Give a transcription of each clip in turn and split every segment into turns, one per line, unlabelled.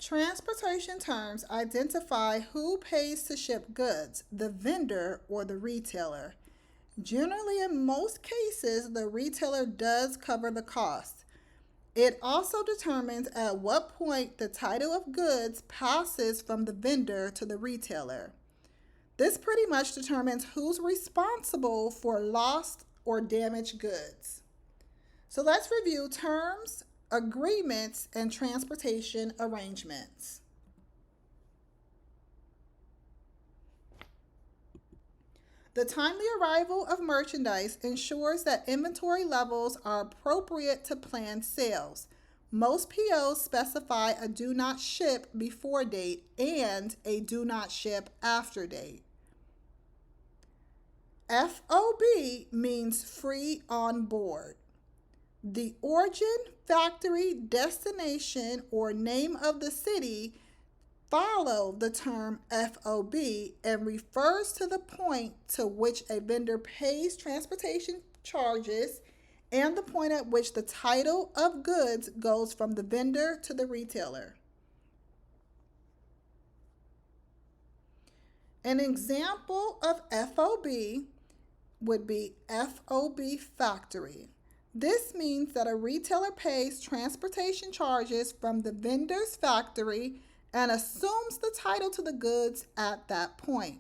Transportation terms identify who pays to ship goods, the vendor or the retailer. Generally, in most cases, the retailer does cover the cost. It also determines at what point the title of goods passes from the vendor to the retailer. This pretty much determines who's responsible for lost or damaged goods. So let's review terms, agreements, and transportation arrangements. The timely arrival of merchandise ensures that inventory levels are appropriate to planned sales. Most POs specify a do not ship before date and a do not ship after date. FOB means free on board. The origin, factory, destination, or name of the city follow the term FOB and refers to the point to which a vendor pays transportation charges and the point at which the title of goods goes from the vendor to the retailer. An example of FOB would be FOB factory. This means that a retailer pays transportation charges from the vendor's factory and assumes the title to the goods at that point.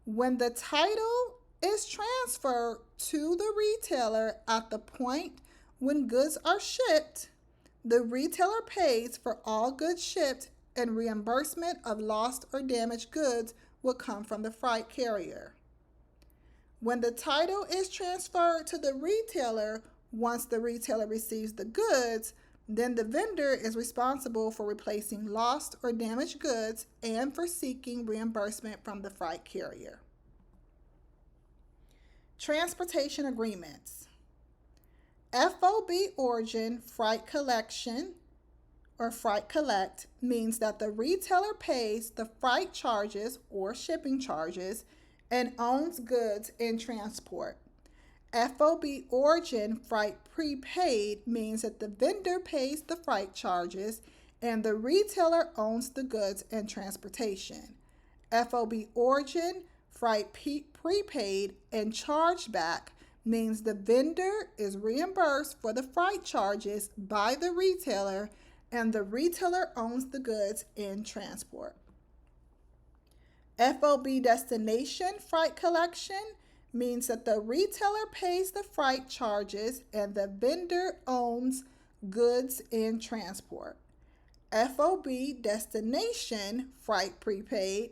When the title is transferred to the retailer at the point when goods are shipped, the retailer pays for all goods shipped and reimbursement of lost or damaged goods will come from the freight carrier. When the title is transferred to the retailer, once the retailer receives the goods, then the vendor is responsible for replacing lost or damaged goods and for seeking reimbursement from the freight carrier. Transportation agreements. FOB origin freight collection or freight collect means that the retailer pays the freight charges or shipping charges and owns goods in transport. FOB origin freight prepaid means that the vendor pays the freight charges and the retailer owns the goods and transportation. FOB origin freight prepaid and chargeback means the vendor is reimbursed for the freight charges by the retailer and the retailer owns the goods in transport. FOB destination freight collection means that the retailer pays the freight charges and the vendor owns goods in transport. FOB destination freight prepaid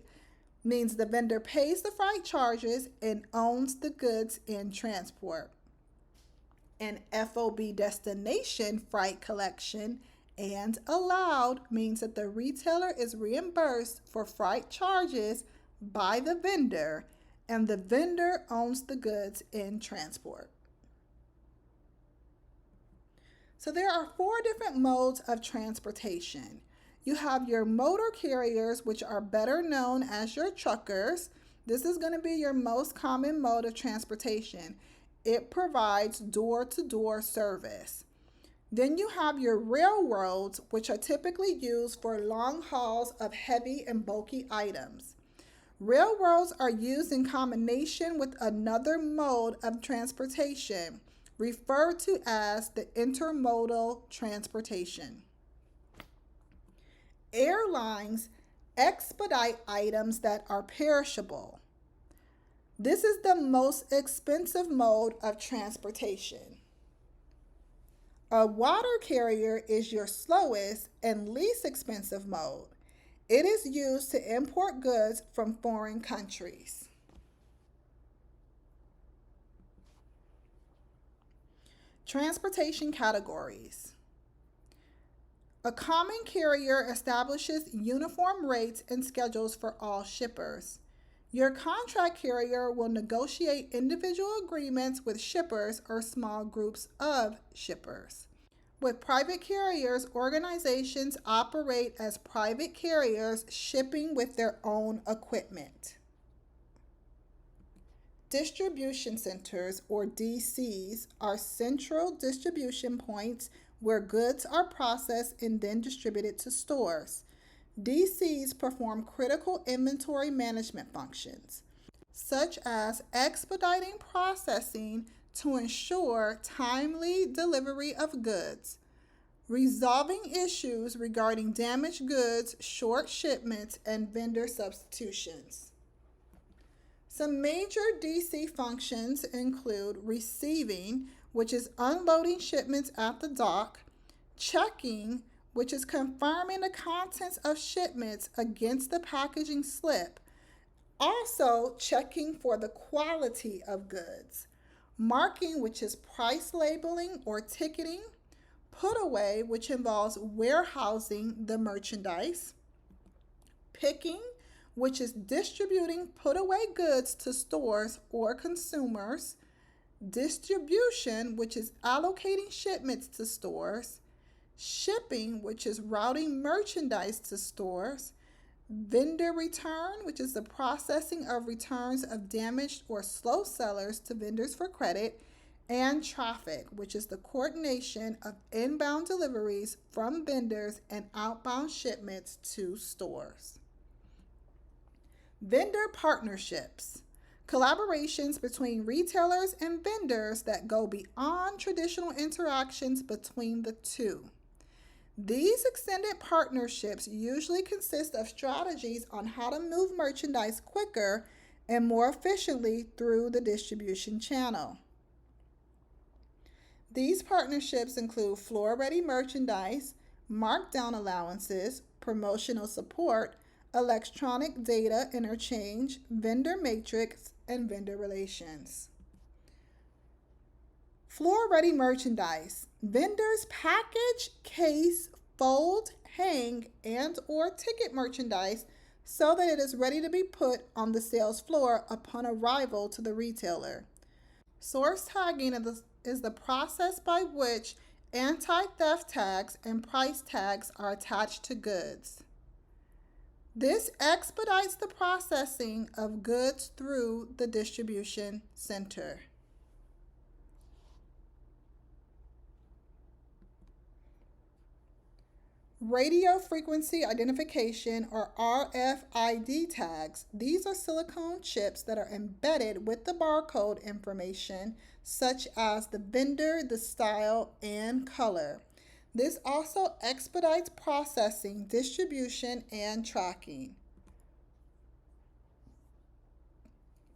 means the vendor pays the freight charges and owns the goods in transport. And FOB destination freight collection and allowed means that the retailer is reimbursed for freight charges by the vendor and the vendor owns the goods in transport. So there are 4 different modes of transportation. You have your motor carriers, which are better known as your truckers. This is going to be your most common mode of transportation. It provides door-to-door service. Then you have your railroads, which are typically used for long hauls of heavy and bulky items. Railroads are used in combination with another mode of transportation, referred to as the intermodal transportation. Airlines expedite items that are perishable. This is the most expensive mode of transportation. A water carrier is your slowest and least expensive mode. It is used to import goods from foreign countries. Transportation categories. A common carrier establishes uniform rates and schedules for all shippers. Your contract carrier will negotiate individual agreements with shippers or small groups of shippers. With private carriers, organizations operate as private carriers shipping with their own equipment. Distribution centers, or DCs, are central distribution points where goods are processed and then distributed to stores. DCs perform critical inventory management functions, such as expediting processing to ensure timely delivery of goods, resolving issues regarding damaged goods, short shipments, and vendor substitutions. Some major DC functions include receiving, which is unloading shipments at the dock, checking, which is confirming the contents of shipments against the packaging slip, also checking for the quality of goods, marking, which is price labeling or ticketing, put away, which involves warehousing the merchandise, picking, which is distributing put away goods to stores or consumers, distribution, which is allocating shipments to stores, shipping, which is routing merchandise to stores, vendor return, which is the processing of returns of damaged or slow sellers to vendors for credit, and traffic, which is the coordination of inbound deliveries from vendors and outbound shipments to stores. Vendor partnerships, collaborations between retailers and vendors that go beyond traditional interactions between the two. These extended partnerships usually consist of strategies on how to move merchandise quicker and more efficiently through the distribution channel. These partnerships include floor-ready merchandise, markdown allowances, promotional support, electronic data interchange, vendor matrix, and vendor relations. Floor-ready merchandise. Vendors package, case, fold, hang, and or ticket merchandise so that it is ready to be put on the sales floor upon arrival to the retailer. Source tagging is the process by which anti-theft tags and price tags are attached to goods. This expedites the processing of goods through the distribution center. Radio frequency identification, or RFID tags. These are silicone chips that are embedded with the barcode information, such as the vendor, the style, and color. This also expedites processing, distribution, and tracking.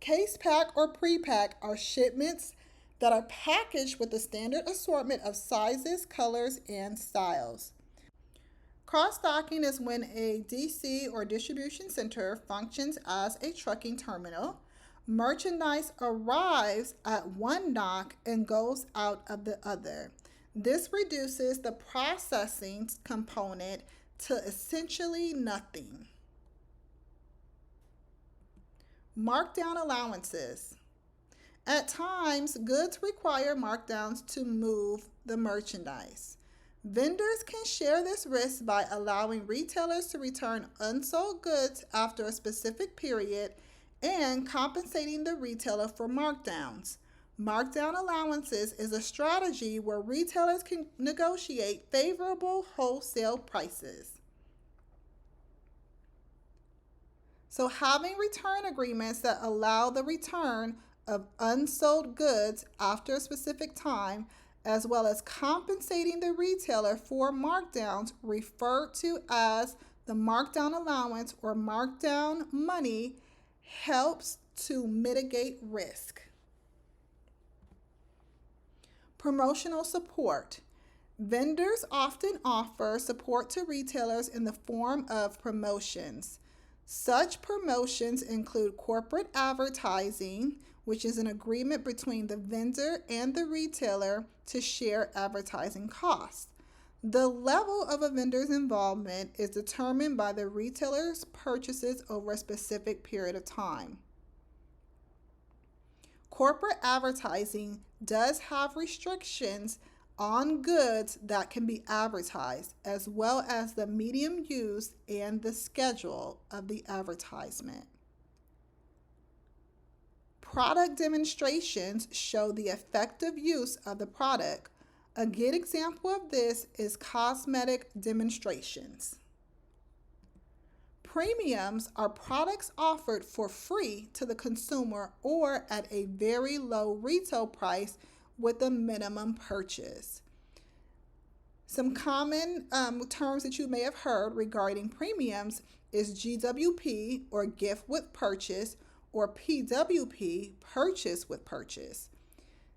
Case pack or pre-pack are shipments that are packaged with a standard assortment of sizes, colors, and styles. Cross-docking is when a DC or distribution center functions as a trucking terminal. Merchandise arrives at one dock and goes out of the other. This reduces the processing component to essentially nothing. Markdown allowances. At times, goods require markdowns to move the merchandise. Vendors can share this risk by allowing retailers to return unsold goods after a specific period and compensating the retailer for markdowns. Markdown allowances is a strategy where retailers can negotiate favorable wholesale prices. So having return agreements that allow the return of unsold goods after a specific time, as well as compensating the retailer for markdowns, referred to as the markdown allowance or markdown money, helps to mitigate risk. Promotional support. Vendors often offer support to retailers in the form of promotions. Such promotions include corporate advertising, which is an agreement between the vendor and the retailer to share advertising costs. The level of a vendor's involvement is determined by the retailer's purchases over a specific period of time. Corporate advertising does have restrictions on goods that can be advertised, as well as the medium used and the schedule of the advertisement. Product demonstrations show the effective use of the product. A good example of this is cosmetic demonstrations. Premiums are products offered for free to the consumer or at a very low retail price with a minimum purchase. Some common terms that you may have heard regarding premiums is GWP, or gift with purchase, or PWP, purchase with purchase.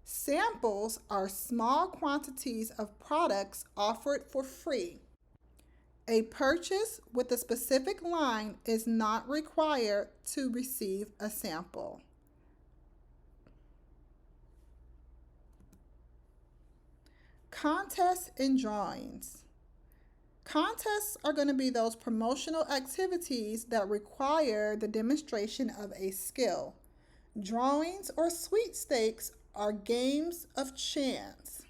Samples are small quantities of products offered for free. A purchase with a specific line is not required to receive a sample. Contests and drawings. Contests are going to be those promotional activities that require the demonstration of a skill. Drawings or sweepstakes are games of chance.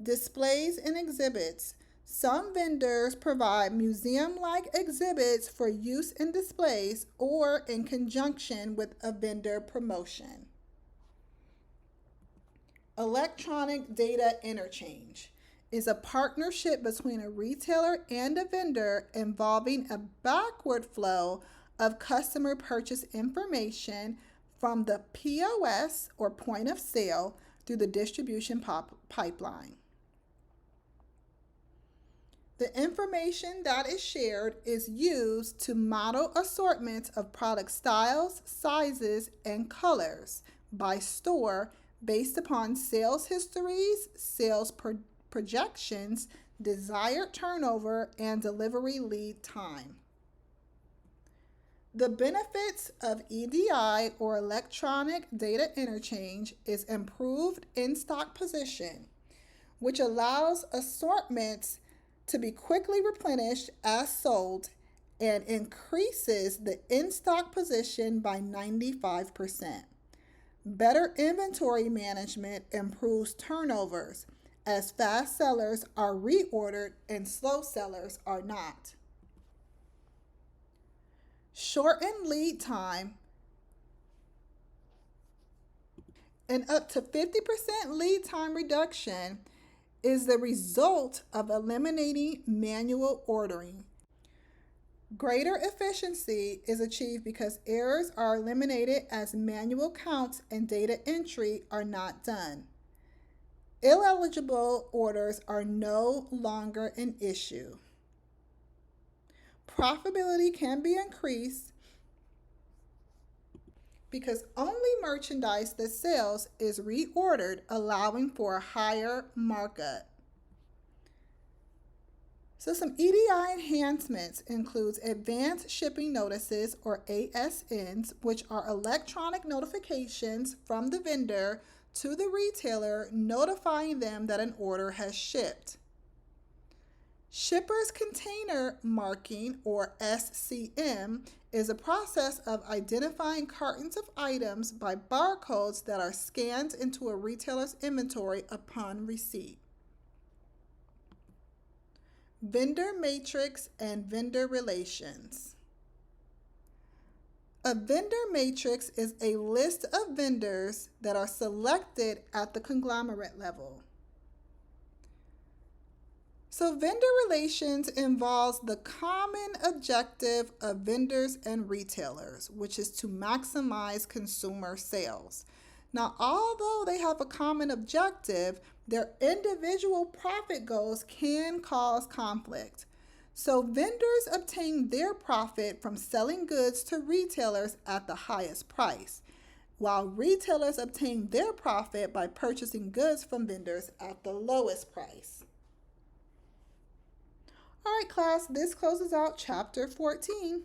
Displays and exhibits. Some vendors provide museum-like exhibits for use in displays or in conjunction with a vendor promotion. Electronic data interchange is a partnership between a retailer and a vendor involving a backward flow of customer purchase information from the POS, or point of sale, through the distribution pipeline. The information that is shared is used to model assortments of product styles, sizes, and colors by store based upon sales histories, sales projections, desired turnover, and delivery lead time. The benefits of EDI, or electronic data interchange, is improved in-stock position, which allows assortments to be quickly replenished as sold and increases the in-stock position by 95%. Better inventory management improves turnovers, as fast sellers are reordered and slow sellers are not. Shortened lead time and up to 50% lead time reduction is the result of eliminating manual ordering. Greater efficiency is achieved because errors are eliminated as manual counts and data entry are not done. Ineligible orders are no longer an issue. Profitability can be increased because only merchandise that sells is reordered, allowing for a higher markup. So some EDI enhancements includes advanced shipping notices, or ASNs, which are electronic notifications from the vendor to the retailer notifying them that an order has shipped. Shipper's container marking, or SCM, is a process of identifying cartons of items by barcodes that are scanned into a retailer's inventory upon receipt. Vendor matrix and vendor relations. A vendor matrix is a list of vendors that are selected at the conglomerate level. So vendor relations involves the common objective of vendors and retailers, which is to maximize consumer sales. Now, although they have a common objective, their individual profit goals can cause conflict. So vendors obtain their profit from selling goods to retailers at the highest price, while retailers obtain their profit by purchasing goods from vendors at the lowest price. All right, class, this closes out chapter 14.